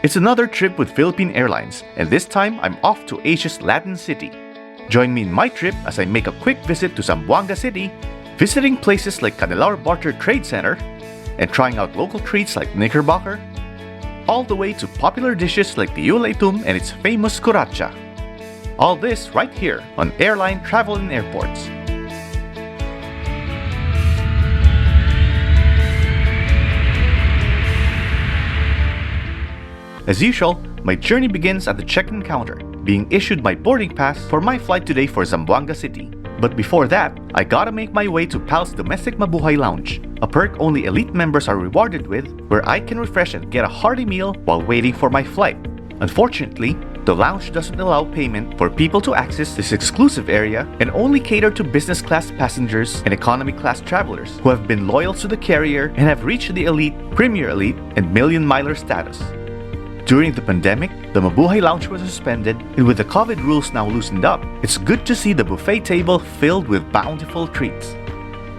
It's another trip with Philippine Airlines, and this time I'm off to Asia's Latin city. Join me in my trip as I make a quick visit to Zamboanga City, visiting places like Kanilar Barter Trade Center, and trying out local treats like knickerbocker, all the way to popular dishes like the ulaytum and its famous curacha. All this right here on Airline Travel in Airports. As usual, my journey begins at the check-in counter, being issued my boarding pass for my flight today for Zamboanga City. But before that, I gotta make my way to PAL's Domestic Mabuhay Lounge, a perk only elite members are rewarded with, where I can refresh and get a hearty meal while waiting for my flight. Unfortunately, the lounge doesn't allow payment for people to access this exclusive area and only cater to business class passengers and economy class travelers who have been loyal to the carrier and have reached the elite, premier elite, and million miler status. During the pandemic, the Mabuhay Lounge was suspended, and with the COVID rules now loosened up, it's good to see the buffet table filled with bountiful treats.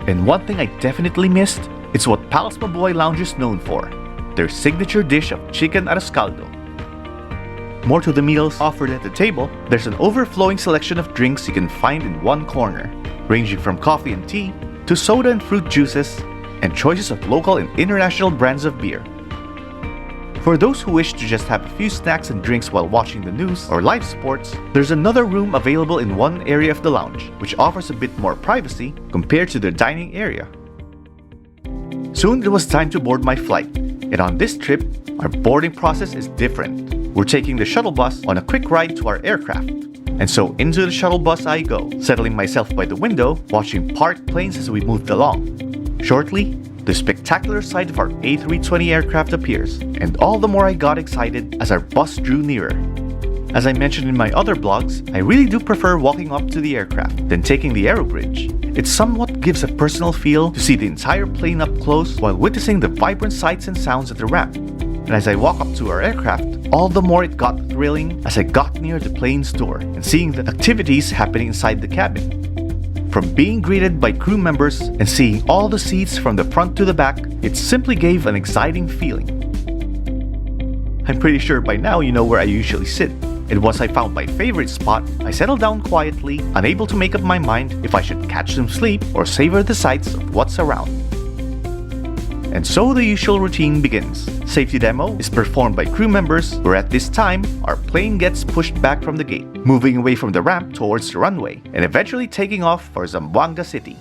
And one thing I definitely missed, it's what PAL's Mabuhay Lounge is known for, their signature dish of chicken arroz caldo. More to the meals offered at the table, there's an overflowing selection of drinks you can find in one corner, ranging from coffee and tea to soda and fruit juices, and choices of local and international brands of beer. For those who wish to just have a few snacks and drinks while watching the news or live sports, there's another room available in one area of the lounge, which offers a bit more privacy compared to the dining area. Soon it was time to board my flight, and on this trip, our boarding process is different. We're taking the shuttle bus on a quick ride to our aircraft. And so into the shuttle bus I go, settling myself by the window, watching parked planes as we moved along. Shortly, the spectacular sight of our A320 aircraft appears, and all the more I got excited as our bus drew nearer. As I mentioned in my other blogs, I really do prefer walking up to the aircraft than taking the aerobridge. It somewhat gives a personal feel to see the entire plane up close while witnessing the vibrant sights and sounds at the ramp. And as I walk up to our aircraft, all the more it got thrilling as I got near the plane's door and seeing the activities happening inside the cabin. From being greeted by crew members and seeing all the seats from the front to the back, it simply gave an exciting feeling. I'm pretty sure by now you know where I usually sit, and once I found my favorite spot, I settled down quietly, unable to make up my mind if I should catch some sleep or savor the sights of what's around. And so the usual routine begins. Safety demo is performed by crew members, where at this time, our plane gets pushed back from the gate, moving away from the ramp towards the runway, and eventually taking off for Zamboanga City.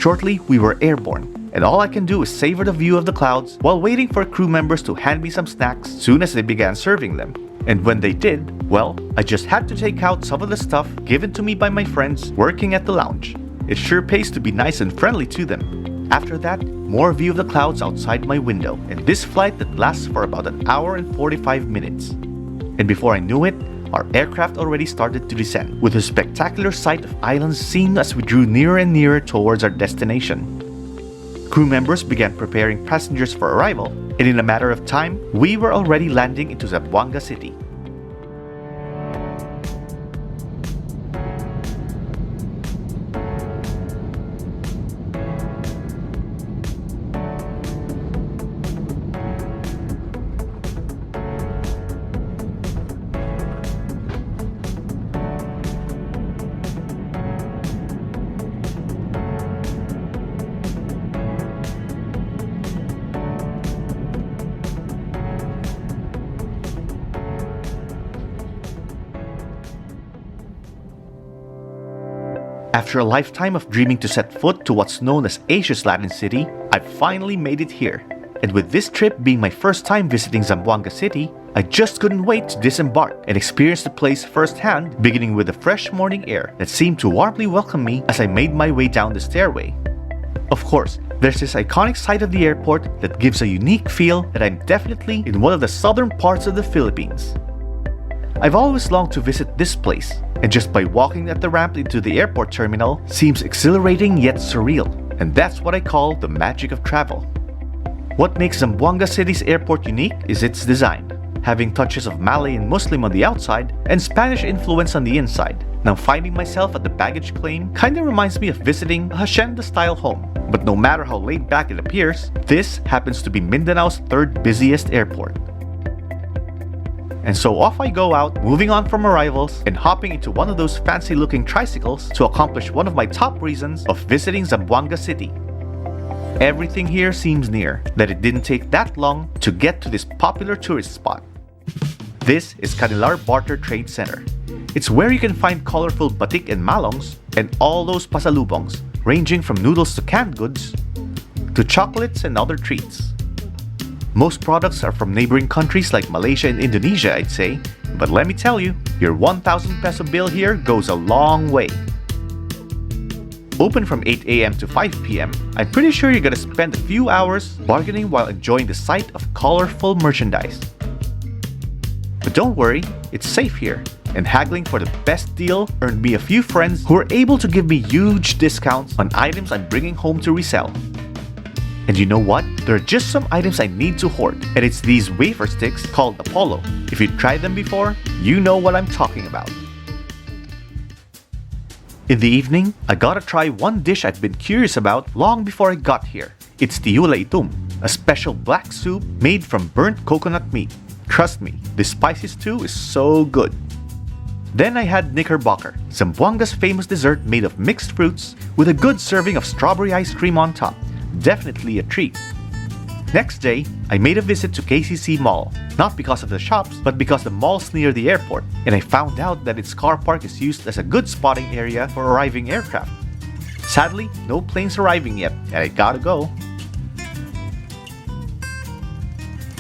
Shortly, we were airborne, and all I can do is savor the view of the clouds while waiting for crew members to hand me some snacks soon as they began serving them. And when they did, well, I just had to take out some of the stuff given to me by my friends working at the lounge. It sure pays to be nice and friendly to them. After that, more view of the clouds outside my window, and this flight that lasts for about an hour and 45 minutes. And before I knew it, our aircraft already started to descend, with a spectacular sight of islands seen as we drew nearer and nearer towards our destination. Crew members began preparing passengers for arrival, and in a matter of time, we were already landing into Zamboanga City. After a lifetime of dreaming to set foot to what's known as Asia's Latin City, I've finally made it here. And with this trip being my first time visiting Zamboanga City, I just couldn't wait to disembark and experience the place firsthand, beginning with the fresh morning air that seemed to warmly welcome me as I made my way down the stairway. Of course, There's this iconic side of the airport that gives a unique feel that I'm definitely in one of the southern parts of the Philippines. I've always longed to visit this place, and just by walking at the ramp into the airport terminal seems exhilarating yet surreal, and that's what I call the magic of travel. What makes Zamboanga City's airport unique is its design, having touches of Malay and Muslim on the outside and Spanish influence on the inside. Now finding myself at the baggage claim kinda reminds me of visiting a hacienda-style home. But no matter how laid back it appears, this happens to be Mindanao's third busiest airport. And so off I go out, moving on from arrivals and hopping into one of those fancy-looking tricycles to accomplish one of my top reasons of visiting Zamboanga City. Everything here seems near, that it didn't take that long to get to this popular tourist spot. This is Kanilar Barter Trade Center. It's where you can find colorful batik and malongs and all those pasalubongs, ranging from noodles to canned goods to chocolates and other treats. Most products are from neighboring countries like Malaysia and Indonesia, I'd say, but let me tell you, your 1,000 peso bill here goes a long way. Open from 8 a.m. to 5 p.m., I'm pretty sure you're gonna spend a few hours bargaining while enjoying the sight of colorful merchandise. But don't worry, it's safe here, and haggling for the best deal earned me a few friends who were able to give me huge discounts on items I'm bringing home to resell. And you know what? There are just some items I need to hoard, and it's these wafer sticks called Apollo. If you've tried them before, you know what I'm talking about. In the evening, I gotta try one dish I've been curious about long before I got here. It's tiula itum, a special black soup made from burnt coconut meat. Trust me, this spicy stew is so good. Then I had Knickerbocker, Zamboanga's famous dessert made of mixed fruits with a good serving of strawberry ice cream on top. Definitely a treat. Next day, I made a visit to KCC Mall, not because of the shops, but because the mall's near the airport, and I found out that its car park is used as a good spotting area for arriving aircraft. Sadly, no planes arriving yet, and I gotta go.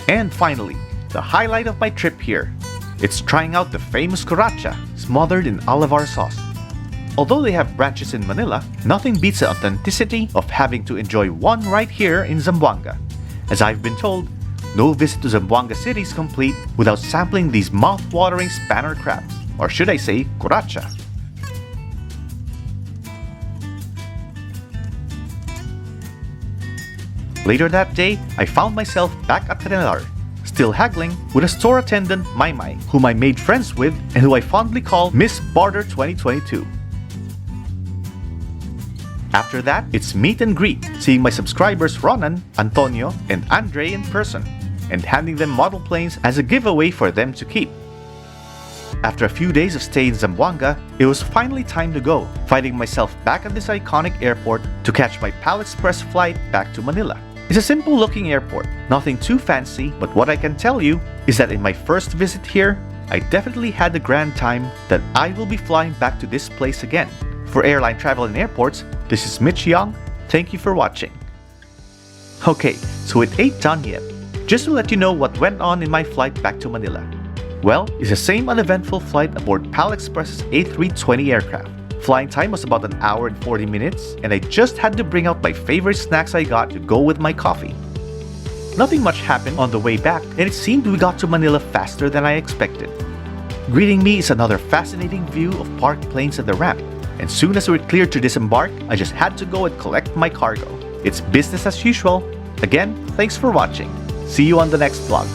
And finally, the highlight of my trip here. It's trying out the famous curacha, smothered in olivar sauce. Although they have branches in Manila, nothing beats the authenticity of having to enjoy one right here in Zamboanga. As I've been told, no visit to Zamboanga City is complete without sampling these mouth-watering spanner crabs, or should I say, curacha. Later that day, I found myself back at Kanilar, still haggling with a store attendant, Maymay, whom I made friends with and who I fondly call Miss Barter 2022. After that, it's meet and greet, seeing my subscribers Ronan, Antonio, and Andre in person, and handing them model planes as a giveaway for them to keep. After a few days of stay in Zamboanga, it was finally time to go, finding myself back at this iconic airport to catch my PAL Express flight back to Manila. It's a simple looking airport, nothing too fancy, but what I can tell you is that in my first visit here, I definitely had the grand time that I will be flying back to this place again. For airline travel and airports, this is Mitch Young. Thank you for watching. Okay, so it ain't done yet. Just to let you know what went on in my flight back to Manila. Well, it's the same uneventful flight aboard PAL Express's A320 aircraft. Flying time was about 1 hour and 40 minutes, and I just had to bring out my favorite snacks I got to go with my coffee. Nothing much happened on the way back, and it seemed we got to Manila faster than I expected. Greeting me is another fascinating view of parked planes at the ramp. And soon as we were cleared to disembark, I just had to go and collect my cargo. It's business as usual. Again, thanks for watching. See you on the next vlog.